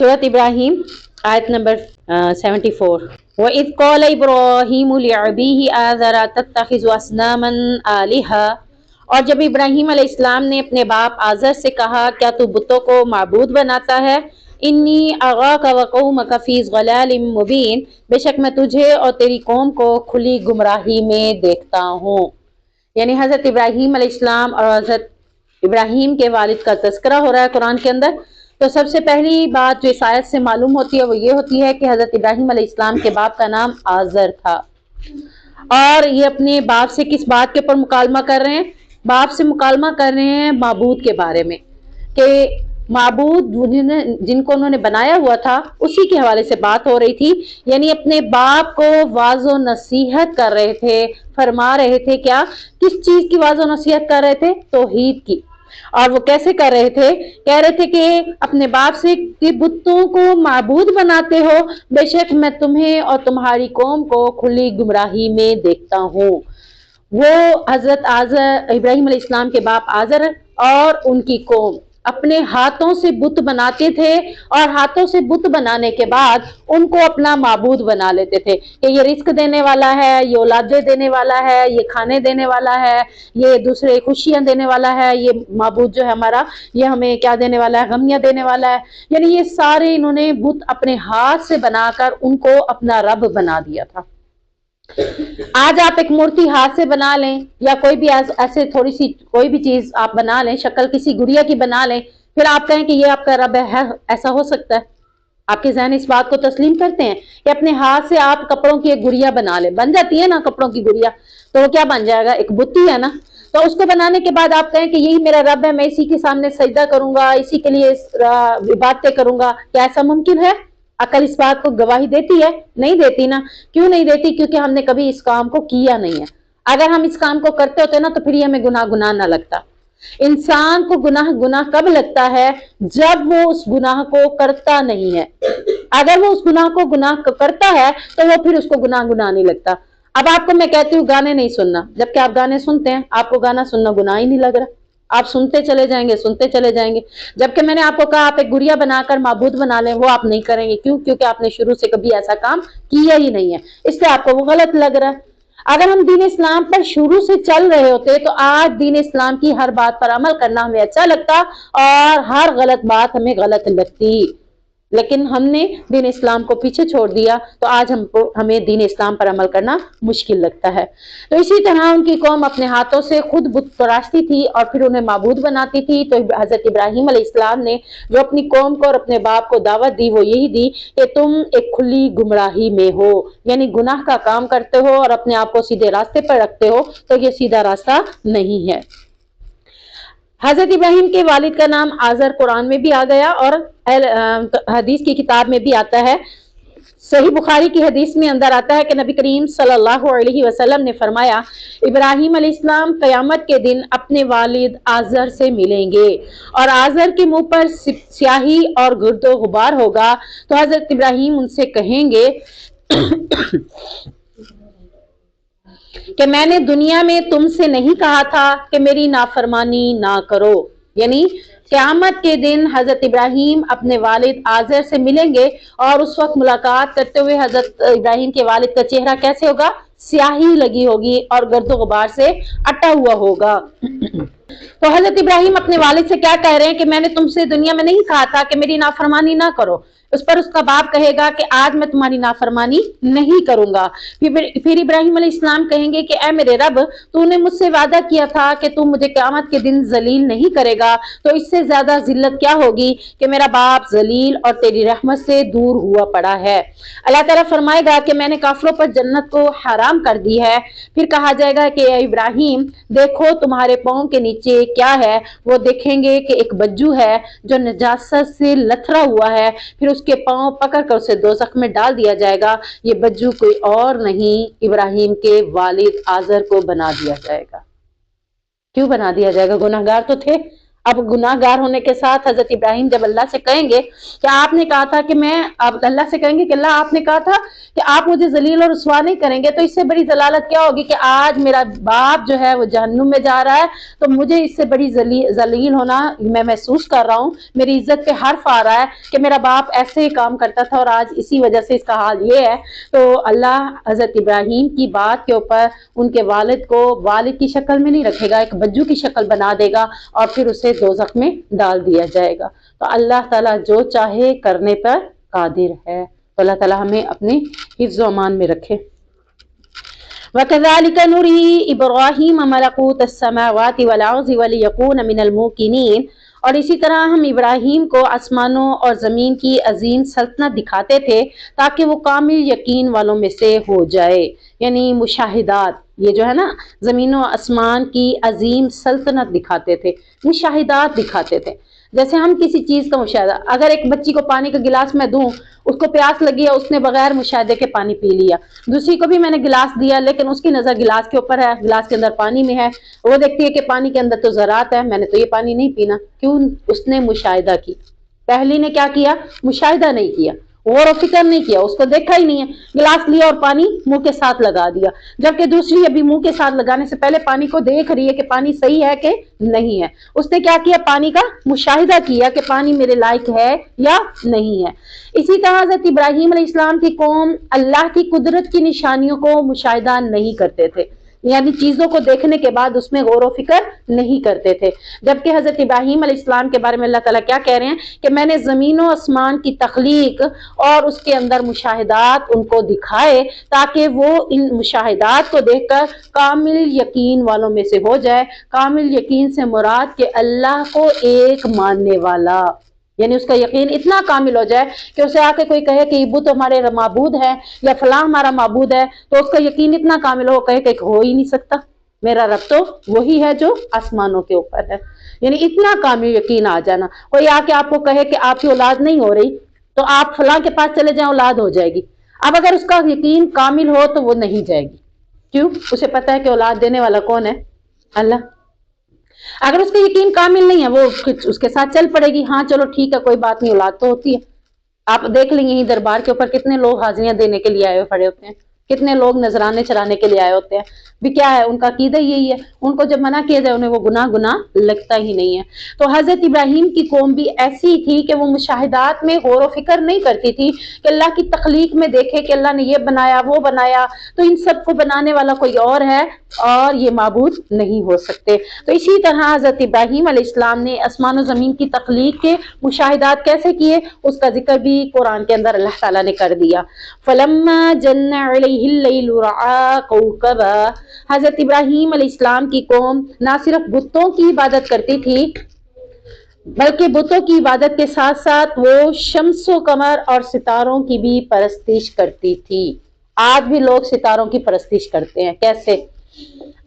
सूरत इब्राहिम आयत नंबर 74। वइज़ क़ाल इब्राहीम लिअबीही आज़रा तत्तख़िज़ु असनामन आलिहा, और जब इब्राहीम अलैहिस्सलाम ने अपने बाप आज़र से कहा क्या तू बुतों को माबूद बनाता है। इन्नी अराका व कौमका फ़ी ज़लालिम मुबीन, बेशक मैं तुझे और तेरी कौम को खुली गुमराही में देखता हूँ। यानी हज़रत इब्राहीम अलैहिस्सलाम और हज़रत इब्राहीम के वालिद का तज़किरा हो रहा है कुरान के अंदर। तो सबसे पहली बात जो इस आयत से मालूम होती है वो ये होती है कि हज़रत इब्राहीम अलैहिस्सलाम के बाप का नाम आज़र था, और ये अपने बाप से किस बात के ऊपर मुकालमा कर रहे हैं। बाप से मुकालमा कर रहे हैं माबूद के बारे में, कि माबूद जिनको उन्होंने बनाया हुआ था उसी के हवाले से बात हो रही थी। यानी अपने बाप को वाज़ो नसीहत कर रहे थे, फरमा रहे थे क्या, किस चीज की वाज़ो नसीहत कर रहे थे, तौहीद की। और वो कैसे कर रहे थे, कह रहे थे कि अपने बाप से कि बुतों को माबूद बनाते हो, बेशक मैं तुम्हें और तुम्हारी कौम को खुली गुमराही में देखता हूँ। वो हजरत आज़र इब्राहीम अलैहिस्सलाम के बाप आज़र और उनकी कौम अपने हाथों से बुत बनाते थे, और हाथों से बुत बनाने के बाद उनको अपना माबूद बना लेते थे कि ये रिस्क देने वाला है, ये औलादे देने वाला है, ये खाने देने वाला है, ये दूसरे खुशियां देने वाला है, ये माबूद जो है हमारा ये हमें क्या देने वाला है, गमियां देने वाला है। यानी ये सारे इन्होंने बुत अपने हाथ से बनाकर उनको अपना रब बना दिया था। आज आप एक मूर्ति हाथ से बना लें या कोई भी ऐसे थोड़ी सी कोई भी चीज आप बना लें, शक्ल किसी गुड़िया की बना लें, फिर आप कहें कि ये आपका रब है, ऐसा हो सकता है? आपके ज़हन इस बात को तस्लीम करते हैं कि अपने हाथ से आप कपड़ों की एक गुड़िया बना लें, बन जाती है ना कपड़ों की गुड़िया, तो वो क्या बन जाएगा, एक बुत्ती है ना। तो उसको बनाने के बाद आप कहें कि यही मेरा रब है, मैं इसी के सामने सजदा करूंगा, इसी के लिए इबादतें करूंगा, क्या ऐसा मुमकिन है? अकल इस बात को गवाही देती है? नहीं देती ना। क्यों नहीं देती? क्योंकि हमने कभी इस काम को किया नहीं है। अगर हम इस काम को करते होते ना तो फिर हमें गुनाह गुनाह ना लगता। इंसान को गुनाह गुनाह कब लगता है, जब वो उस गुनाह को करता नहीं है। अगर वो उस गुनाह को गुनाह करता है तो वो फिर उसको गुनाह गुनाह नहीं लगता। अब आपको मैं कहती हूँ गाने नहीं सुनना, जबकि आप गाने सुनते हैं, आपको गाना सुनना गुनाह ही नहीं लग रहा, आप सुनते चले जाएंगे, सुनते चले जाएंगे। जबकि मैंने आपको कहा आप एक गुड़िया बनाकर माबूद बना लें, वो आप नहीं करेंगे। क्यों? क्योंकि आपने शुरू से कभी ऐसा काम किया ही नहीं है, इसलिए आपको वो गलत लग रहा है। अगर हम दीन इस्लाम पर शुरू से चल रहे होते तो आज दीन इस्लाम की हर बात पर अमल करना हमें अच्छा लगता और हर गलत बात हमें गलत लगती। लेकिन हमने दीन इस्लाम को पीछे छोड़ दिया तो आज हमें दीन इस्लाम पर अमल करना मुश्किल लगता है। तो इसी तरह उनकी कौम अपने हाथों से खुद बुत तराशती थी और फिर उन्हें माबूद बनाती थी। तो हजरत इब्राहीम अलैहिस्सलाम ने जो अपनी कौम को और अपने बाप को दावत दी वो यही दी कि तुम एक खुली गुमराही में हो, यानी गुनाह का काम करते हो और अपने आप को सीधे रास्ते पर रखते हो, तो ये सीधा रास्ता नहीं है। हजरत इब्राहीम के वालिद का नाम आज़र कुरान में भी आ गया और हदीस की किताब में भी आता है। सही बुखारी की हदीस में अंदर आता है कि नबी करीम सल्लल्लाहु अलैहि वसल्लम ने फरमाया, इब्राहीम अलैहिस्सलाम क़यामत के दिन अपने वालिद आज़र से मिलेंगे और आज़र के मुंह पर स्याही और गुर्दो गुबार होगा। तो हजरत इब्राहीम उनसे कहेंगे कि मैंने दुनिया में तुमसे नहीं कहा था कि मेरी नाफरमानी ना करो। यानी क़यामत के दिन हजरत इब्राहीम अपने वालिद आज़र से मिलेंगे और उस वक्त मुलाकात करते हुए हजरत इब्राहीम के वालिद का चेहरा कैसे होगा, स्याही लगी होगी और गर्दो गुबार से अटा हुआ होगा। तो हजरत इब्राहीम अपने वालिद से क्या कह रहे हैं कि मैंने तुमसे दुनिया में नहीं कहा था कि मेरी नाफरमानी ना करो। उस पर उसका बाप कहेगा कि आज मैं तुम्हारी नाफरमानी नहीं करूंगा। फिर इब्राहीम अलैहिस्सलाम कहेंगे कि ऐ मेरे रब, तूने मुझसे वादा किया था कि तू मुझे क़यामत के दिन जलील नहीं करेगा, तो इससे ज्यादा जिल्लत क्या होगी कि मेरा बाप जलील और तेरी रहमत से दूर हुआ पड़ा है। अल्लाह ताला फरमाएगा कि मैंने काफिरों पर जन्नत को हराम कर दी है। फिर कहा जाएगा कि इब्राहीम देखो तुम्हारे पाँव के नीचे क्या है। वो देखेंगे कि एक बज्जू है जो नजासत से लथरा हुआ है। फिर उसके पांव पकड़ कर उसे दोज़ख में डाल दिया जाएगा। ये बज्जू कोई और नहीं, इब्राहीम के वालिद आज़र को बना दिया जाएगा। क्यों बना दिया जाएगा? गुनहगार तो थे, اب गुनाहगार होने के साथ हजरत इब्राहिम जब अल्लाह से कहेंगे कि आपने कहा था कि मैं, अब अल्लाह से कहेंगे कि अल्लाह आपने कहा था कि आप मुझे जलील और रुसवा नहीं करेंगे, तो इससे बड़ी जलालत क्या होगी कि आज मेरा बाप जो है वो जहन्नुम में जा रहा है, तो मुझे इससे बड़ी जलील होना मैं महसूस कर रहा हूँ, मेरी इज्जत पे हर्फ आ रहा है कि मेरा बाप ऐसे ही काम करता था और आज इसी वजह से इसका हाल ये है। तो अल्लाह हजरत इब्राहिम की बात के ऊपर उनके वालिद को वालिद की शक्ल में नहीं रखेगा, एक बज्जू की शक्ल बना देगा और फिर उसे दोज़ख में डाल दिया जाएगा। तो अल्लाह ताला जो चाहे करने पर कादिर है। तो अल्लाह ताला हमें अपने हिफ्ज़ व अमान में रखे। वकज़ालिक नुरी इब्राहीम मलकूत अस्समावाति वल अर्ज़ि वलियकून मिनल मूक़िनीन, और इसी तरह हम इब्राहीम को आसमानों और ज़मीन की अजीम सल्तनत दिखाते थे ताकि वो कामिल यकीन वालों में से हो जाए। यानी मुशाहिदात, ये जो है ना ज़मीन और आसमान की अजीम सल्तनत दिखाते थे, मुशाहिदात दिखाते थे। जैसे हम किसी चीज़ का मुशाहिदा, अगर एक बच्ची को पानी का गिलास मैं दूं, उसको प्यास लगी है, उसने बगैर मुशाहिदे के पानी पी लिया, दूसरी को भी मैंने गिलास दिया लेकिन उसकी नज़र गिलास के ऊपर है, गिलास के अंदर पानी में है, वो देखती है कि पानी के अंदर तो ज़रात है, मैंने तो ये पानी नहीं पीना। क्यों? उसने मुशाहिदा की। पहली ने क्या किया? मुशाहिदा नहीं किया, गौर व फिक्र नहीं किया, उसको देखा ही नहीं है, गिलास लिया और पानी मुंह के साथ लगा दिया। जबकि दूसरी अभी मुंह के साथ लगाने से पहले पानी को देख रही है कि पानी सही है कि नहीं है। उसने क्या किया? पानी का मुशाहिदा किया कि पानी मेरे लायक है या नहीं है। इसी तरह हज़रत इब्राहीम अलैहिस्सलाम की कौम अल्लाह की कुदरत की निशानियों को मुशाहिदा नहीं करते थे, यानी चीजों को देखने के बाद उसमें गौर व फिक्र नहीं करते थे। जबकि हजरत इब्राहीम अलैहिस्सलाम के बारे में अल्लाह ताला क्या कह रहे हैं कि मैंने ज़मीन व आसमान की तख्लीक और उसके अंदर मुशाहिदात उनको दिखाए ताकि वो इन मुशाहिदात को देखकर कामिल यकीन वालों में से हो जाए। कामिल यकीन से मुराद के अल्लाह को एक मानने वाला, यानी उसका यकीन इतना कामिल हो जाए कि उसे आके कोई कहे कि इबू तो हमारे माबूद है या फलां हमारा माबूद है, तो उसका यकीन इतना कामिल हो, कहे कि हो ही नहीं सकता, मेरा रब तो वही है जो आसमानों के ऊपर है। यानी इतना कामिल यकीन आ जाना। कोई आके आपको कहे कि आपकी औलाद नहीं हो रही तो आप फलां के पास चले जाएं, औलाद हो जाएगी। अब अगर उसका यकीन कामिल हो तो वो नहीं जाएगी। क्यों? उसे पता है कि औलाद देने वाला कौन है? अल्लाह। अगर उसका यकीन कामिल नहीं है, वो उसके साथ चल पड़ेगी, हाँ चलो ठीक है कोई बात नहीं, औलाद तो होती है। आप देख लेंगे ही दरबार के ऊपर कितने लोग हाजिरियां देने के लिए आए हुए खड़े होते हैं, कितने लोग नजराने चराने के लिए आए होते हैं। भी क्या है? उनका अकीदा यही है, उनको जब मना किया जाए उन्हें वो गुनाह लगता ही नहीं है। तो हजरत इब्राहीम की कौम भी ऐसी थी कि वो मुशाहिदात में गौर व फिक्र नहीं करती थी कि अल्लाह की तख्लीक में देखे कि अल्लाह ने ये बनाया वो बनाया, तो इन सबको बनाने वाला कोई और है और ये माबूद नहीं हो सकते। तो इसी तरह हजरत इब्राहीम अलैहिस्सलाम ने आसमान और ज़मीन की तख्लीक के मुशाहिदात कैसे किए, उसका जिक्र भी कुरान के अंदर अल्लाह ताला ने कर दिया। फलम्मा जन्ना अलैहिल लैलु रआ कौकबा, हजरत इब्राहीम अलैहिस्सलाम की कौम ना सिर्फ बुतों की इबादत करती थी बल्कि बुतों की इबादत के साथ साथ वो शम्सो कमर और सितारों की भी परस्तिश करती थी। आज भी लोग सितारों की परस्तिश करते हैं। कैसे?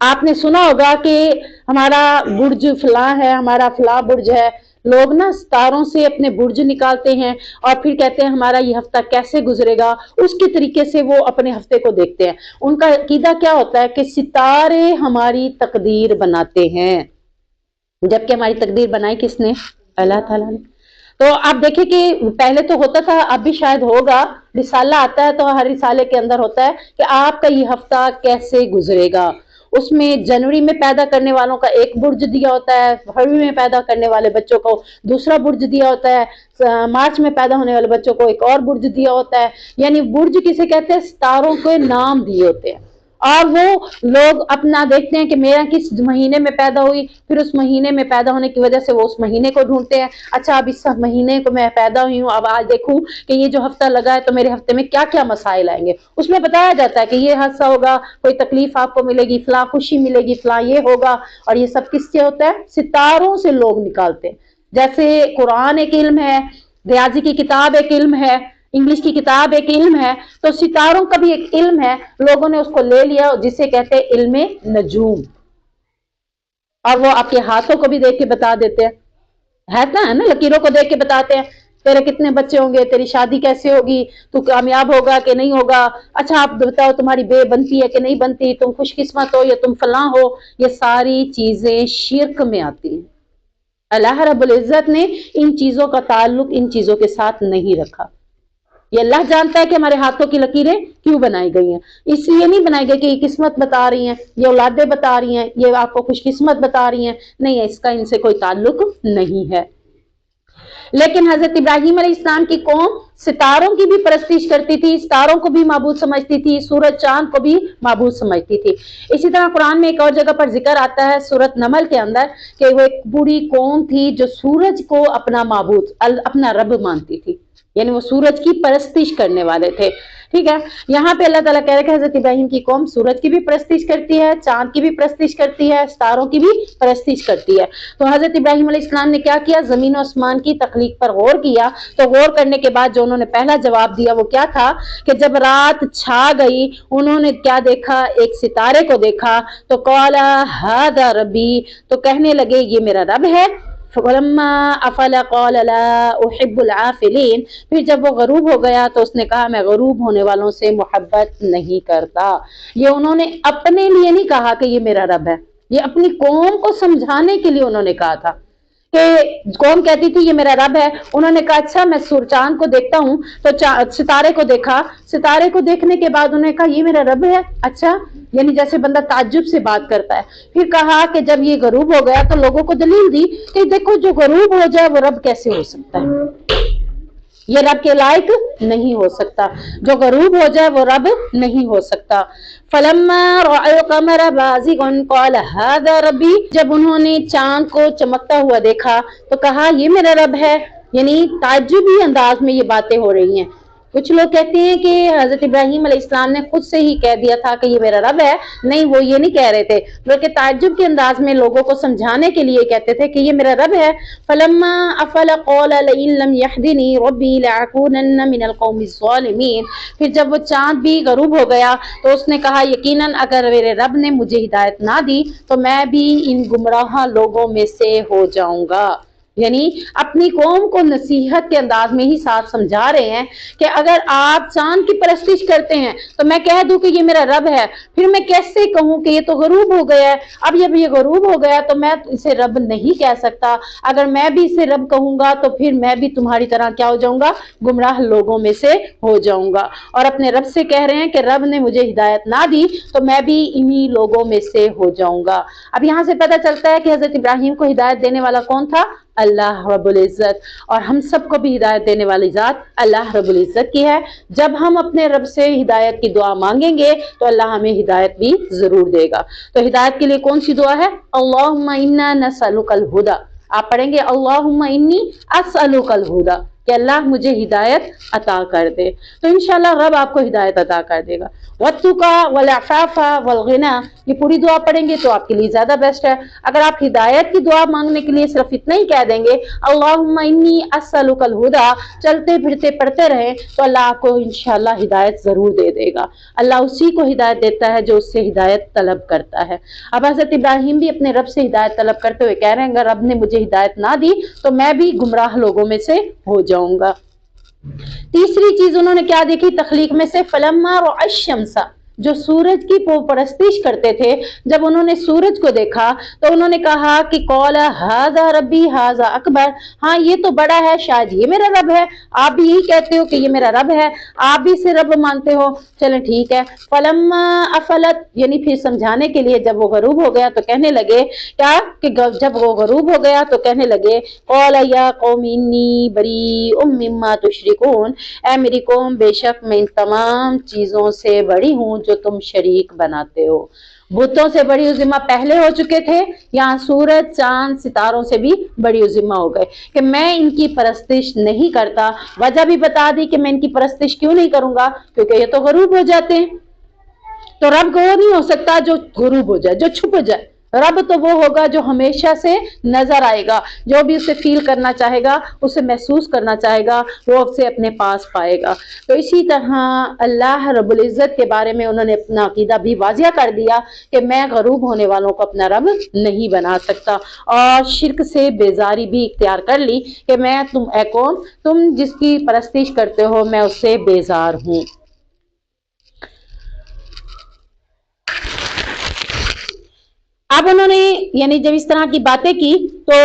आपने सुना होगा कि हमारा बुर्ज फला है, हमारा फला बुर्ज है। लोग ना सितारों से अपने बुर्ज निकालते हैं और फिर कहते हैं हमारा ये हफ्ता कैसे गुजरेगा, उसके तरीके से वो अपने हफ्ते को देखते हैं। उनका अकीदा क्या होता है कि सितारे हमारी तकदीर बनाते हैं, जबकि हमारी तकदीर बनाई किसने? अल्लाह ताला ने। तो आप देखें कि पहले तो होता था, अब भी शायद होगा, रिसाला आता है तो हर रिसाले के अंदर होता है कि आपका ये हफ्ता कैसे गुजरेगा। उसमें जनवरी में पैदा करने वालों का एक बुर्ज दिया होता है, फरवरी में पैदा करने वाले बच्चों को दूसरा बुर्ज दिया होता है, मार्च में पैदा होने वाले बच्चों को एक और बुर्ज दिया होता है। यानी बुर्ज किसे कहते हैं? सितारों के नाम दिए होते हैं। और वो लोग अपना देखते हैं कि मेरा किस महीने में पैदा हुई, फिर उस महीने में पैदा होने की वजह से वो उस महीने को ढूंढते हैं। अच्छा अब इस महीने को मैं पैदा हुई हूँ, अब आज देखूं कि ये जो हफ्ता लगा है तो मेरे हफ्ते में क्या क्या मसाइल आएंगे। उसमें बताया जाता है कि ये हादसा होगा, कोई तकलीफ आपको मिलेगी, फला खुशी मिलेगी, फला ये होगा। और ये सब किससे होता है? सितारों से लोग निकालते हैं। जैसे कुरान एक इल्म है, रियाजी की किताब एक इल्म है, इंग्लिश की किताब एक इल्म है, तो सितारों का भी एक इल्म है। लोगों ने उसको ले लिया जिसे कहते हैं इल्मे नजूम, और वो आपके हाथों को भी देख के बता देते हैं, है ना, लकीरों को देख के बताते हैं तेरे कितने बच्चे होंगे, तेरी शादी कैसे होगी, तू कामयाब होगा कि नहीं होगा, अच्छा आप बताओ तुम्हारी बे बनती है कि नहीं बनती, तुम खुशकिस्मत हो या तुम फलां हो। ये सारी चीजें शिर्क में आती हैं। اللہ रब्बुल इज़्ज़त ने इन चीज़ों का ताल्लुक इन चीज़ों के साथ नहीं रखा। ये अल्लाह जानता है कि हमारे हाथों की लकीरें क्यों बनाई गई हैं। इसलिए नहीं बनाई गई कि ये किस्मत बता रही हैं, ये औलादें बता रही हैं, ये आपको खुशकिस्मत बता रही हैं, नहीं है, इसका इनसे कोई ताल्लुक नहीं है। लेकिन हजरत इब्राहीम अलैहिस्सलाम की कौम सितारों की भी परस्तिश करती थी, सितारों को भी माबूद समझती थी, सूरज चांद को भी माबूद समझती थी। इसी तरह कुरान में एक और जगह पर जिक्र आता है सूरत नमल के अंदर कि वो एक पूरी कौम थी जो सूरज को अपना माबूद अपना रब मानती थी, यानी वो सूरज की परस्तिश करने वाले थे। ठीक है, यहाँ पे अल्लाह ताला कह रहे हैं कि हजरत इब्राहीम की कौम सूरज की भी परस्तिश करती है, चांद की भी परस्तिश करती है, सितारों की भी परस्तिश करती है। तो हजरत इब्राहीम अलैहिस्सलाम ने क्या किया, जमीन और आसमान की तख्लीक पर गौर किया। तो गौर करने के बाद जो उन्होंने पहला जवाब दिया वो क्या था कि जब रात छा गई उन्होंने क्या देखा, एक सितारे को देखा। तो क़ाला हादा रब्बी, तो कहने लगे ये मेरा रब है। फलम्मा अफला क़ाल ला उहिब्बुल आफिलीन, फिर जब वो गरूब हो गया तो उसने कहा मैं गरूब होने वालों से मोहब्बत नहीं करता। ये उन्होंने अपने लिए नहीं कहा कि ये मेरा रब है, ये अपनी कौम को समझाने के लिए उन्होंने कहा था कि कौम कहती थी ये मेरा रब है। उन्होंने कहा अच्छा मैं सूरज चांद को देखता हूँ, तो सितारे को देखा, सितारे को देखने के बाद उन्होंने कहा ये मेरा रब है। अच्छा, यानी जैसे बंदा ताज्जुब से बात करता है। फिर कहा कि जब ये गरूब हो गया तो लोगों को दलील दी कि देखो जो गरूब हो जाए वो रब कैसे हो सकता है, ये रब के लायक नहीं हो सकता, जो गरूब हो जाए वो रब नहीं हो सकता। फलम्मा रअल क़मर बाज़िग़न क़ाल हाज़ा रब्बी, जब उन्होंने चांद को चमकता हुआ देखा तो कहा ये मेरा रब है, यानी ताज्जुबी अंदाज में ये बातें हो रही हैं। कुछ लोग कहते हैं कि हजरत इब्राहीम अलैहिस्सलाम ने खुद से ही कह दिया था कि ये मेरा रब है, नहीं वो ये नहीं कह रहे थे, बल्कि ताज्जुब के अंदाज में लोगों को समझाने के लिए कहते थे कि ये मेरा रब है। फलम्मा अफल क़ाल लइन लम यहदिनी रब्बी लअकूनन्न मिनल क़ौमिज़ ज़ालिमीन, फिर जब वो चांद भी गरूब हो गया तो उसने कहा यकीनन अगर मेरे रब ने मुझे हिदायत ना दी तो मैं भी इन गुमराह लोगों में से हो जाऊंगा। यानी अपनी कौम को नसीहत के अंदाज में ही साथ समझा रहे हैं कि अगर आप चांद की परस्तिश करते हैं तो मैं कह दूं कि ये मेरा रब है, फिर मैं कैसे कहूं कि ये तो गरूब हो गया है। अब जब ये गरूब हो गया तो मैं इसे रब नहीं कह सकता, अगर मैं भी इसे रब कहूंगा तो फिर मैं भी तुम्हारी तरह क्या हो जाऊंगा, गुमराह लोगों में से हो जाऊंगा। और अपने रब से कह रहे हैं कि रब ने मुझे हिदायत ना दी तो मैं भी इन्हीं लोगों में से हो जाऊंगा। अब यहाँ से पता चलता है कि हजरत इब्राहीम को हिदायत देने वाला कौन था, अल्लाह रब्बुल इज़्ज़त, और हम सबको भी हिदायत देने वाली ज़ात अल्लाह रब्बुल इज़्ज़त की है। जब हम अपने रब से हिदायत की दुआ मांगेंगे तो अल्लाह हमें हिदायत भी जरूर देगा। तो हिदायत के लिए कौन सी दुआ है, अल्लाहुम्मा इन्ना नसअलुकल हुदा। आप पढ़ेंगे अल्लाहुम्मा इन्नी असअलुकल हुदा, कि अल्लाह मुझे हिदायत अता कर दे, तो इंशाल्लाह रब आपको हिदायत अता कर देगा। वत्तुका वल अफ़ाफ़ा वल गिना, ये पूरी दुआ पढ़ेंगे तो आपके लिए ज्यादा बेस्ट है। अगर आप हिदायत की दुआ मांगने के लिए सिर्फ इतना ही कह देंगे अल्लाहुम्मा इन्नी अस्सअलुकल हुदा, चलते फिरते पढ़ते रहें तो अल्लाह आपको इंशाल्लाह हिदायत जरूर दे देगा। अल्लाह उसी को हिदायत देता है जो उससे हिदायत तलब करता है। अब हजरत इब्राहीम भी अपने रब से हिदायत तलब करते हुए कह रहे हैं अगर रब ने मुझे हिदायत ना दी तो मैं भी गुमराह लोगों में से हो जाऊंगा। तीसरी चीज उन्होंने क्या देखी तख्लीक में से, फलम्मा रअश-शम्सा, जो सूरज की परस्तिश करते थे, जब उन्होंने सूरज को देखा तो उन्होंने कहा कि कौला हाजा रब्बी हाजा अकबर, हाँ ये तो बड़ा है, शायद ये मेरा रब है। आप भी यही कहते हो कि ये मेरा रब है, आप भी इसे रब मानते हो, चलें ठीक है। फलम्मा अफलत, यानी फिर समझाने के लिए जब वो गरूब हो गया तो कहने लगे क्या कि जब वो गरूब हो गया तो कहने लगे कौला या कौमी इन्नी बरीउम मिम्मा तुशरिकून, ऐ मेरी कौम बेशक मैं इन तमाम चीजों से बड़ी हूँ जो तुम शरीक बनाते हो। बुतों से बड़ी उज़िमा पहले हो चुके थे, यहाँ सूरज चांद सितारों से भी बड़ी उज़िमा हो गए कि मैं इनकी परस्तिश नहीं करता। वजह भी बता दी कि मैं इनकी परस्तिश क्यों नहीं करूंगा, क्योंकि ये तो गरूब हो जाते हैं। तो रब वो नहीं हो सकता जो गरूब हो जाए, जो छुप जाए। रब तो वो होगा जो हमेशा से नजर आएगा, जो भी उसे फील करना चाहेगा, उसे महसूस करना चाहेगा, वो उसे अपने पास पाएगा। तो इसी तरह अल्लाह रब्बुल इज़्ज़त के बारे में उन्होंने अपना अकीदा भी वाज़िया कर दिया कि मैं गरूब होने वालों को अपना रब नहीं बना सकता, और शिर्क से बेजारी भी इख्तियार कर ली कि मैं ऐ कौम तुम जिसकी परस्तिश करते हो मैं उससे बेजार हूँ। अब उन्होंने यानी जब इस तरह की बातें की तो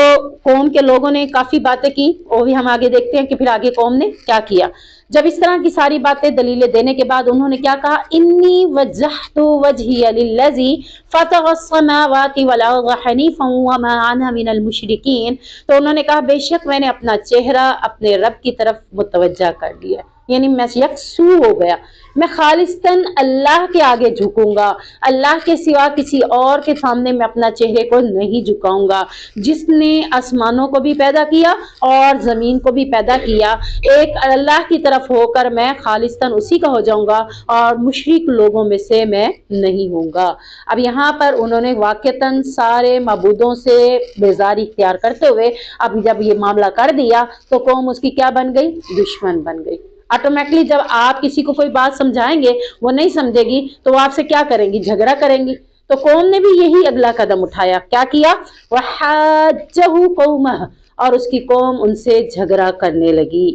कौम के लोगों ने काफी बातें की, वो भी हम आगे देखते हैं कि फिर आगे कौम ने क्या किया। जब इस तरह की सारी बातें दलीलें देने के बाद उन्होंने क्या कहा, इन्नी वज्जहतु वजहिया लिल्लज़ी फ़तरस समावाति वल अर्ज़ हनीफ़न वमा अना मिनल मुशरिकीन। तो उन्होंने कहा बेशक मैंने अपना चेहरा अपने रब की तरफ मुतवज्जा कर लिया, यानी मैं यकसू हो गया, मैं खालिस्तन अल्लाह के आगे झुकूंगा, अल्लाह के सिवा किसी और के सामने मैं अपना चेहरे को नहीं झुकाऊंगा। जिसने आसमानों को भी पैदा किया और जमीन को भी पैदा किया, एक अल्लाह की तरफ होकर मैं खालिस्तन उसी का हो जाऊंगा और मुशरिक लोगों में से मैं नहीं होऊंगा। अब यहाँ पर उन्होंने वाक़तन सारे मबूदों से बेजारी इख्तियार करते हुए अब जब ये मामला कर दिया तो कौम उसकी क्या बन गई, दुश्मन बन गई। ऑटोमेटिकली जब आप किसी को कोई बात समझाएंगे वो नहीं समझेगी तो वो आपसे क्या करेंगी, झगड़ा करेंगी। तो कौम ने भी यही अगला कदम उठाया, क्या किया, वहाज्जहु कौमह, और उसकी कौम उनसे झगड़ा करने लगी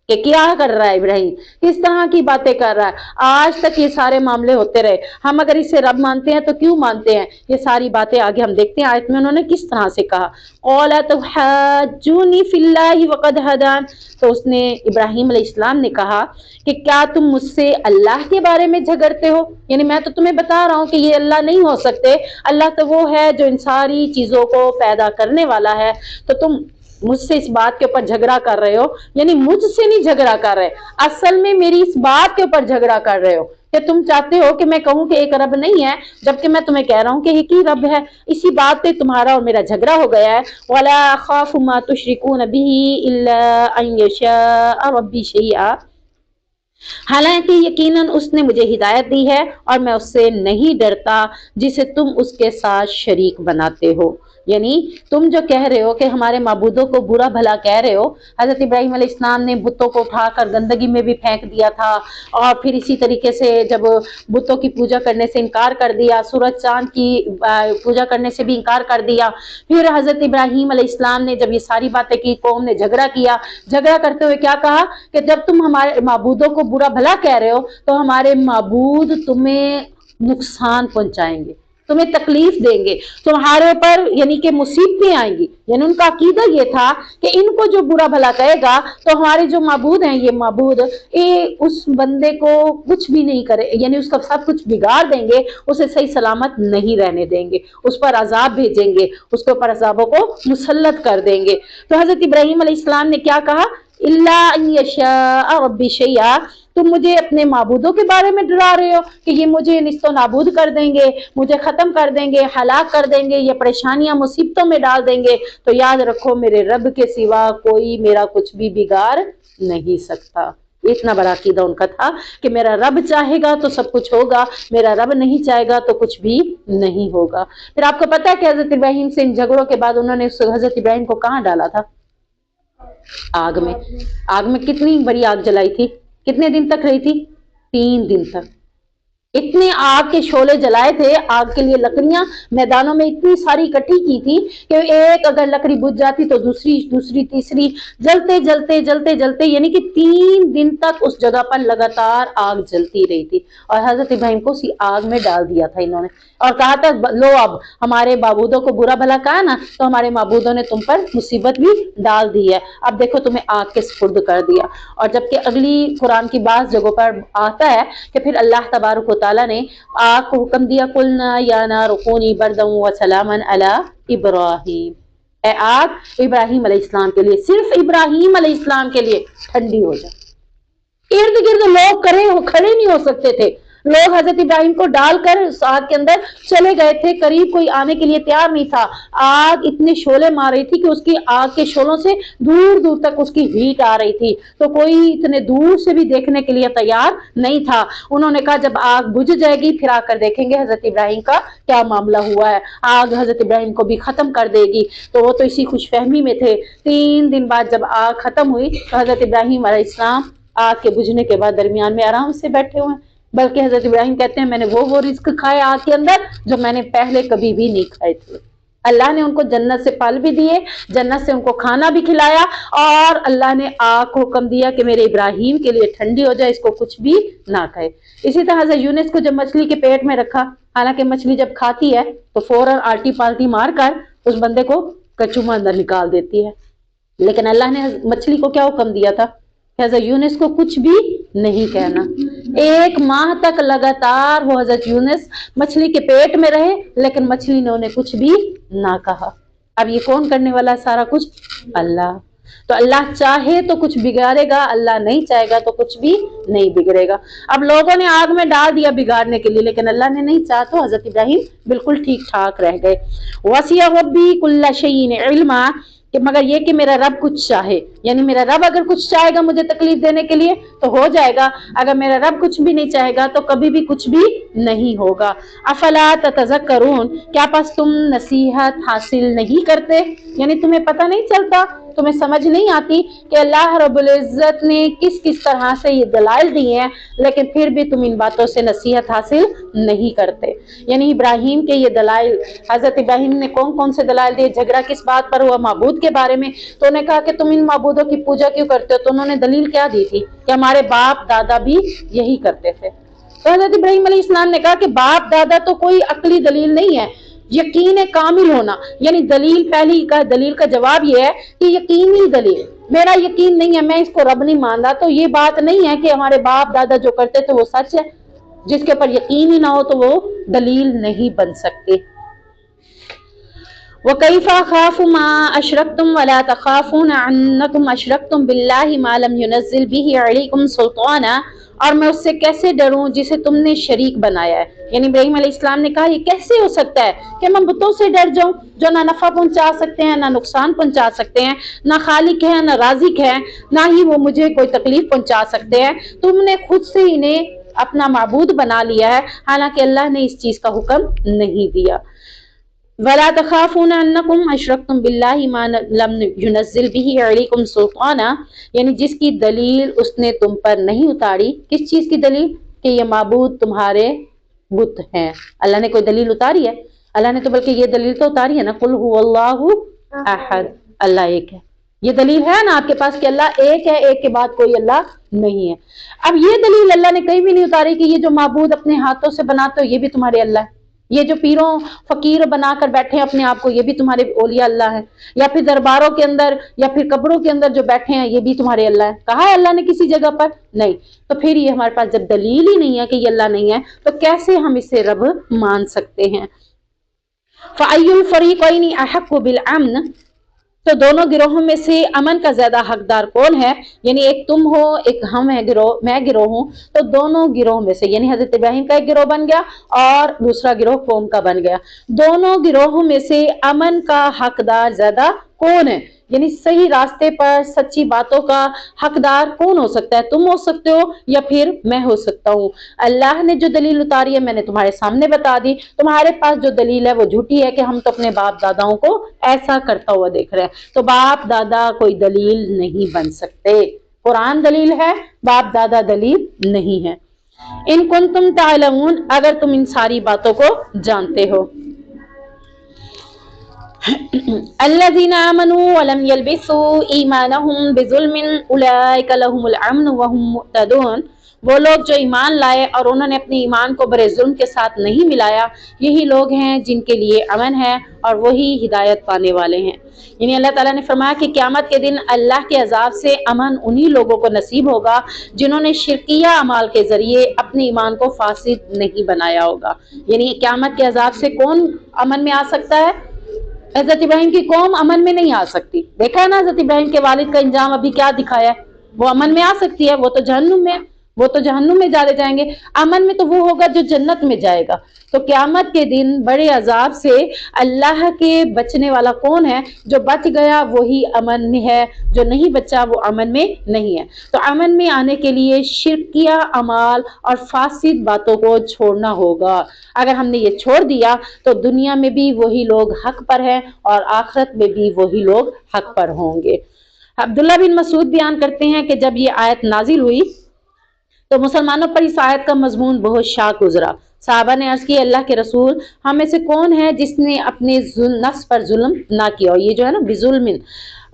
कि क्या कर रहा है इब्राहिम, किस तरह की बातें कर रहा है। आज तक ये सारे मामले होते रहे, हम अगर इसे रब मानते हैं तो क्यों मानते हैं, ये सारी बातें आगे हम देखते हैं आयत में उन्होंने किस तरह से कहा। क़ाला तुहज्जूनी फ़िल्लाहि वक़द हदान, तो उसने इब्राहिम अलैहिस्सलाम ने कहा कि क्या तुम मुझसे अल्लाह के बारे में झगड़ते हो, यानी मैं तो तुम्हें बता रहा हूँ कि ये अल्लाह नहीं हो सकते, अल्लाह तो वो है जो इन सारी चीजों को पैदा करने वाला है, तो तुम मुझसे इस बात के ऊपर झगड़ा कर रहे हो, यानी मुझसे नहीं झगड़ा कर रहे, असल में मेरी इस बात के ऊपर झगड़ा कर रहे हो कि तुम चाहते हो कि मैं कहूं कि एक रब नहीं है, जबकि मैं तुम्हें कह रहा हूं कि एक ही रब है। इसी बात पे तुम्हारा और मेरा झगड़ा हो गया है। वला अखाफु मा तुशरिकून बिही इल्ला अन यशा रब्बी शैआ, हालांकि यकीनन उसने मुझे हिदायत दी है और मैं उससे नहीं डरता जिसे तुम उसके साथ शरीक बनाते हो। यानी तुम जो कह रहे हो कि हमारे माबूदों को बुरा भला कह रहे हो, हजरत इब्राहिम अलैहिस्सलाम ने बुतों को उठाकर गंदगी में भी फेंक दिया था, और फिर इसी तरीके से जब बुतों की पूजा करने से इनकार कर दिया, सूरज चांद की पूजा करने से भी इनकार कर दिया। फिर हजरत इब्राहिम अलैहिस्सलाम ने जब ये सारी बातें की, कौम ने झगड़ा किया, झगड़ा करते हुए क्या कहा कि जब तुम हमारे माबूदों को बुरा भला कह रहे हो तो हमारे माबूद तुम्हें नुकसान पहुंचाएंगे, तुम्हें तकलीफ देंगे, तुम्हारे ऊपर यानी कि मुसीबतें आएंगी। यानी उनका अकीदा ये था कि इनको जो बुरा भला कहेगा तो हमारे जो माबूद हैं, ये माबूद ये उस बंदे को कुछ भी नहीं करे, यानी उसका सब कुछ बिगाड़ देंगे, उसे सही सलामत नहीं रहने देंगे, उस पर अजाब भेजेंगे, उसके ऊपर अजाबों को मुसल्लत कर देंगे। तो हजरत इब्राहिम अलैहिस्सलाम ने क्या कहा, इल्ला अन यशा रब्बी शैआ, तुम मुझे अपने माबूदों के बारे में डरा रहे हो कि ये मुझे निस्तो नाबूद कर देंगे, मुझे खत्म कर देंगे, हलाक कर देंगे, ये परेशानियां मुसीबतों में डाल देंगे, तो याद रखो मेरे रब के सिवा कोई मेरा कुछ भी बिगाड़ नहीं सकता। इतना बड़ा अकीदा उनका था कि मेरा रब चाहेगा तो सब कुछ होगा, मेरा रब नहीं चाहेगा तो कुछ भी नहीं होगा। फिर आपको पता है कि हजरत इब्राहिम से इन झगड़ों के बाद उन्होंने हजरत इब्राहिम को कहाँ डाला था, आग में। आग में कितनी बड़ी आग जलाई थी, कितने दिन तक रही थी, 3 दिन तक। इतने आग के शोले जलाए थे, आग के लिए लकड़ियां मैदानों में इतनी सारी इकट्ठी की थी कि एक अगर लकड़ी बुझ जाती तो दूसरी तीसरी, जलते जलते जलते जलते, यानी कि 3 दिन तक उस जगह पर लगातार आग जलती रही थी। और हजरत इब्राहिम को उसी आग में डाल दिया था इन्होंने, और कहा था लो अब हमारे माबूदों को बुरा भला कहा ना, तो हमारे माबूदों ने तुम पर मुसीबत भी डाल दी है, अब देखो तुम्हें आग के सुपुर्द कर दिया। और जबकि अगली कुरान की बात जगहों पर आता है कि फिर अल्लाह तबारक व तआला ने आग को हुक्म दिया, कुलना या नारु कूनी बरदन व सलामन अला इब्राहिम, ए आग इब्राहिम अलैहिस्सलाम के लिए, सिर्फ इब्राहिम अलैहिस्सलाम के लिए ठंडी हो जाए। इर्द गिर्द लोग खड़े नहीं हो सकते थे, लोग हजरत इब्राहिम को डालकर आग के अंदर चले गए थे, करीब कोई आने के लिए तैयार नहीं था। आग इतने शोले मार रही थी कि उसकी आग के शोलों से दूर दूर तक उसकी हीट आ रही थी, तो कोई इतने दूर से भी देखने के लिए तैयार नहीं था। उन्होंने कहा जब आग बुझ जाएगी फिर आकर देखेंगे हजरत इब्राहिम का क्या मामला हुआ है, आग हजरत इब्राहिम को भी खत्म कर देगी। तो वो तो इसी खुशफहमी में थे। 3 दिन बाद जब आग खत्म हुई तो हजरत इब्राहिम अलैहिस्सलाम आग के बुझने के बाद दरमियान में आराम से बैठे हुए हैं। बल्कि हजरत इब्राहिम कहते हैं मैंने वो रिस्क खाए आग के अंदर जो मैंने पहले कभी भी नहीं खाए थे। अल्लाह ने उनको जन्नत से फल भी दिए, जन्नत से उनको खाना भी खिलाया, और अल्लाह ने आग को हुक्म दिया कि मेरे इब्राहिम के लिए ठंडी हो जाए, इसको कुछ भी ना खाए। इसी तरह हजरत यूनुस को जब मछली के पेट में रखा, حالانکہ مچھلی جب کھاتی ہے تو فوراً آلٹی پالٹی مار کر اس بندے کو کچوما اندر نکال دیتی ہے، لیکن اللہ نے مچھلی کو کیا حکم دیا تھا کہ حضرت یونس کو کچھ بھی نہیں کہنا۔ 1 ماہ تک لگاتار وہ حضرت یونس مچھلی کے پیٹ میں رہے، لیکن مچھلی نے انہیں کچھ بھی نہ کہا۔ اب یہ کون کرنے والا ہے سارا کچھ؟ اللہ۔ تو اللہ چاہے تو کچھ بگاڑے گا، اللہ نہیں چاہے گا تو کچھ بھی نہیں بگڑے گا۔ اب لوگوں نے آگ میں ڈال دیا بگاڑنے کے لیے، لیکن اللہ نے نہیں چاہا تو حضرت ابراہیم بالکل ٹھیک ٹھاک رہ گئے۔ وَسِعَ رَبِّي كُلَّ شَيْءٍ عِلْمًا، کہ مگر یہ کہ میرا رب کچھ چاہے، یعنی میرا رب اگر کچھ چاہے گا مجھے تکلیف دینے کے لیے تو ہو جائے گا، اگر میرا رب کچھ بھی نہیں چاہے گا تو کبھی بھی کچھ بھی نہیں ہوگا۔ افلا تتذکرون، کیا پس تم نصیحت حاصل نہیں کرتے؟ یعنی تمہیں پتہ نہیں چلتا، تمہیں سمجھ نہیں آتی کہ اللہ رب العزت نے کس کس طرح سے یہ دلائل دیے ہیں، لیکن پھر بھی تم ان باتوں سے نصیحت حاصل نہیں کرتے۔ یعنی ابراہیم کے یہ دلائل، حضرت ابراہیم نے کون کون سے دلائل دیے؟ جھگڑا کس بات پر ہوا؟ معبود کے بارے میں۔ تو انہوں نے کہا کہ تم ان معبودوں کی پوجا کیوں کرتے ہو؟ تو انہوں نے دلیل کیا دی تھی کہ ہمارے باپ دادا بھی یہی کرتے تھے۔ تو حضرت ابراہیم علیہ السلام نے کہا کہ باپ دادا تو کوئی عقلی دلیل نہیں ہے، یقین کامل ہونا، یعنی دلیل پہلی کا دلیل کا جواب یہ ہے کہ یقینی دلیل، میرا یقین نہیں ہے، میں اس کو رب نہیں مانتا، تو یہ بات نہیں ہے کہ ہمارے باپ دادا جو کرتے تھے وہ سچ ہے۔ جس کے اوپر یقین ہی نہ ہو تو وہ دلیل نہیں بن سکتے۔ وَكَيْفَ أَخَافُ مَا أَشْرَكْتُمْ وَلَا تَخَافُونَ أَنَّكُمْ أَشْرَكْتُمْ بِاللَّهِ مَا لَمْ يُنَزِّلْ بِهِ عَلَيْكُمْ سُلْطَانًا، اور میں اس سے کیسے ڈروں جسے تم نے شریک بنایا ہے۔ یعنی ابراہیم علیہ السلام نے کہا یہ کیسے ہو سکتا ہے کہ میں بتوں سے ڈر جاؤں جو نہ نفع پہنچا سکتے ہیں نہ نقصان پہنچا سکتے ہیں، نہ خالق ہے نہ رازق ہے، نہ ہی وہ مجھے کوئی تکلیف پہنچا سکتے ہیں۔ تم نے خود سے انہیں اپنا معبود بنا لیا ہے، حالانکہ اللہ نے اس چیز کا حکم نہیں دیا۔ وَلَا تَخَافُونَ أَنَّكُمْ أَشْرَكْتُمْ بِاللَّهِ مَا لَمْ يُنَزِّلْ بِهِ عَلَيْكُمْ سُلْطَانًا، یعنی جس کی دلیل اس نے تم پر نہیں اتاری۔ کس چیز کی دلیل؟ کہ یہ معبود تمہارے بت ہیں۔ اللہ نے کوئی دلیل اتاری ہے؟ اللہ نے تو بلکہ یہ دلیل تو اتاری ہے نا، قُلْ هُوَ اللَّهُ أَحَدٌ، اللہ ایک ہے۔ یہ دلیل ہے نا آپ کے پاس کہ اللہ ایک ہے، ایک کے بعد کوئی اللہ نہیں ہے۔ اب یہ دلیل اللہ نے کہیں بھی نہیں اتاری کہ یہ جو معبود اپنے ہاتھوں سے بناتے ہو یہ بھی تمہارے اللہ ہے، یہ جو پیروں فقیر بنا کر بیٹھے ہیں اپنے آپ کو یہ بھی تمہارے اولیاء اللہ ہیں، یا پھر درباروں کے اندر یا پھر قبروں کے اندر جو بیٹھے ہیں یہ بھی تمہارے اللہ ہیں۔ کہا ہے اللہ نے کسی جگہ پر؟ نہیں۔ تو پھر یہ ہمارے پاس جب دلیل ہی نہیں ہے کہ یہ اللہ نہیں ہے تو کیسے ہم اسے رب مان سکتے ہیں؟ فَأَيُّ الْفَرِيقَيْنِ أَحَقُّ بِالْأَمْنِ، تو دونوں گروہوں میں سے امن کا زیادہ حقدار کون ہے؟ یعنی ایک تم ہو، ایک ہم ہے گروہ، میں گروہ ہوں، تو دونوں گروہ میں سے یعنی حضرت ابراہیم کا ایک گروہ بن گیا اور دوسرا گروہ قوم کا بن گیا، دونوں گروہوں میں سے امن کا حقدار زیادہ کون ہے؟ یعنی صحیح راستے پر سچی باتوں کا حقدار کون ہو سکتا ہے؟ تم ہو سکتے ہو یا پھر میں ہو سکتا ہوں۔ اللہ نے جو دلیل اتاری ہے میں نے تمہارے سامنے بتا دی، تمہارے پاس جو دلیل ہے وہ جھوٹی ہے کہ ہم تو اپنے باپ داداؤں کو ایسا کرتا ہوا دیکھ رہے ہیں۔ تو باپ دادا کوئی دلیل نہیں بن سکتے، قرآن دلیل ہے، باپ دادا دلیل نہیں ہے۔ ان کنتم تعلمون، اگر تم ان ساری باتوں کو جانتے ہو۔ الذين آمنوا ولم يلبسوا ایمانهم بظلم اولئک لهم الامن وهم مهتدون، وہ لوگ جو ایمان لائے اور انہوں نے اپنے ایمان کو برے ظلم کے ساتھ نہیں ملایا، یہی لوگ ہیں جن کے لیے امن ہے اور وہی ہدایت پانے والے ہیں۔ یعنی اللہ تعالیٰ نے فرمایا کہ قیامت کے دن اللہ کے عذاب سے امن انہی لوگوں کو نصیب ہوگا جنہوں نے شرکیہ اعمال کے ذریعے اپنے ایمان کو فاسد نہیں بنایا ہوگا۔ یعنی قیامت کے عذاب سے کون امن میں آ سکتا ہے؟ حضرت ابراہیم کی قوم امن میں نہیں آ سکتی۔ دیکھا ہے نا حضرت ابراہیم کے والد کا انجام ابھی کیا دکھایا ہے؟ وہ امن میں آ سکتی ہے، وہ تو جہنم میں، وہ تو جہنم میں جائے جائیں گے۔ امن میں تو وہ ہوگا جو جنت میں جائے گا۔ تو قیامت کے دن بڑے عذاب سے اللہ کے بچنے والا کون ہے؟ جو بچ گیا وہی امن میں ہے، جو نہیں بچا وہ امن میں نہیں ہے۔ تو امن میں آنے کے لیے شرکیہ اعمال اور فاسد باتوں کو چھوڑنا ہوگا۔ اگر ہم نے یہ چھوڑ دیا تو دنیا میں بھی وہی لوگ حق پر ہیں اور آخرت میں بھی وہی لوگ حق پر ہوں گے۔ عبداللہ بن مسعود بیان کرتے ہیں کہ جب یہ آیت نازل ہوئی تو مسلمانوں پر اس آیت کا مضمون بہت شاق گزرا۔ صحابہ نے عرض کی اللہ کے رسول، ہم میں سے کون ہے جس نے اپنے نفس پر ظلم نہ کیا؟ اور یہ جو ہے نا بظلم،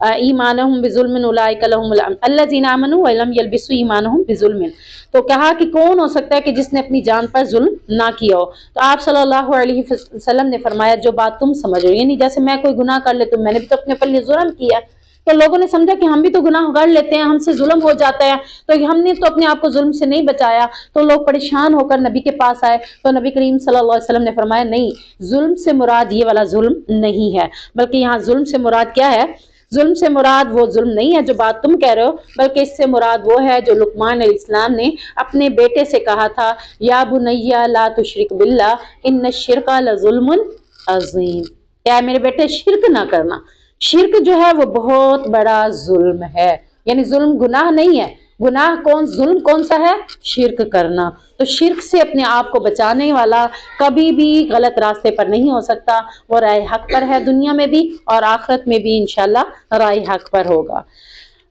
ईमानहुम बिजुल्मिन उलाइका लहुमुल अम्न अल्लज़ीना आमनू व लम यल्बिसू ईमानहुम बिजुल्मिन। तो कहा कि कौन हो सकता है कि जिसने अपनी जान पर जुल्म ना किया हो। तो आप सल्लल्लाहु अलैहि वसल्लम ने फरमाया जो बात तुम समझ रहे हो, यानी जैसे मैं कोई गुनाह कर लेती हूँ, मैंने भी तो अपने पर जुल्म किया, तो लोगों ने समझा कि हम भी तो गुनाह कर लेते हैं, हमसे जुल्म हो जाता है, तो हमने तो अपने आप को जुल्म से नहीं बचाया। तो लोग परेशान होकर नबी के पास आए, तो नबी करीम सल्लल्लाहु अलैहि वसल्लम ने फरमाया नहीं, जुल्म से मुराद ये वाला जुल्म नहीं है, बल्कि यहाँ जुल्म से मुराद क्या है, जुल्म से मुराद वो जुल्म नहीं है जो बात तुम कह रहे हो, बल्कि इससे मुराद वो है जो लुकमान अलैहिस्सलाम ने अपने बेटे से कहा था, या बुनैया ला तुशरिक बिल्लाह इन्न शिरका लजुल्मुन अजीम, क्या मेरे बेटे शिरक ना करना, शिरक जो है वो बहुत बड़ा जुल्म है। यानी जुल्म गुनाह नहीं है, गुनाह जुल्म कौन सा है, शिरक करना। तो शिरक से अपने आप को बचाने वाला कभी भी गलत रास्ते पर नहीं हो सकता, वो राह हक पर है, दुनिया में भी और आखिरत में भी इंशाल्लाह राह हक पर होगा।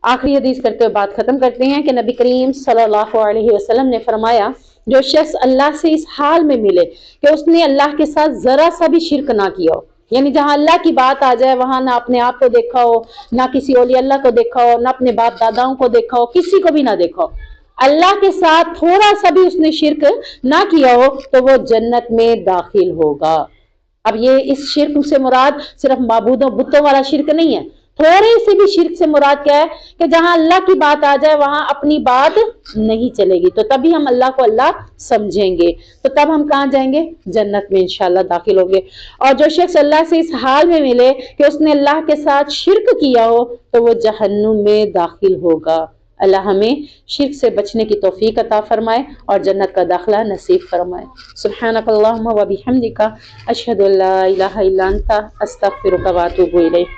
आखिरी हदीस करते हुए बात खत्म करते हैं कि नबी करीम सल्लल्लाहु अलैहि वसल्लम ने फरमाया जो शख्स अल्लाह से इस हाल में मिले कि उसने अल्लाह के साथ जरा सा भी शिरक ना किया हो, यानी जहां अल्लाह की बात आ जाए वहां ना अपने आप को देखा हो, ना किसी औलिया अल्लाह को देखा हो, ना अपने बाप दादाओं को देखा हो, किसी को भी ना देखा हो, अल्लाह के साथ थोड़ा सा भी उसने शिरक ना किया हो, तो वो जन्नत में दाखिल होगा। अब ये इस शिरक से मुराद सिर्फ माबूदों बुतों वाला शिरक नहीं है, थोड़े से भी शिरक से मुराद क्या है कि जहां अल्लाह की बात आ जाए वहां अपनी बात नहीं चलेगी, तो तभी हम अल्लाह को अल्लाह समझेंगे, तो तब हम कहां जाएंगे, जन्नत में इंशाल्लाह दाखिल होंगे। और जो शख्स अल्लाह से इस हाल में मिले कि उसने अल्लाह के साथ शिरक किया हो, तो वो जहन्नुम में दाखिल होगा। अल्लाह हमें शिर्क से बचने की तौफीक अता फरमाए और जन्नत का दाखिला नसीब फरमाए। सुब्हानकल्लाहुम्मा व बिहम्दिका अशहदु अल्ला इलाहा इल्ला अंता अस्तगफिरुका व अतूबु इलैक।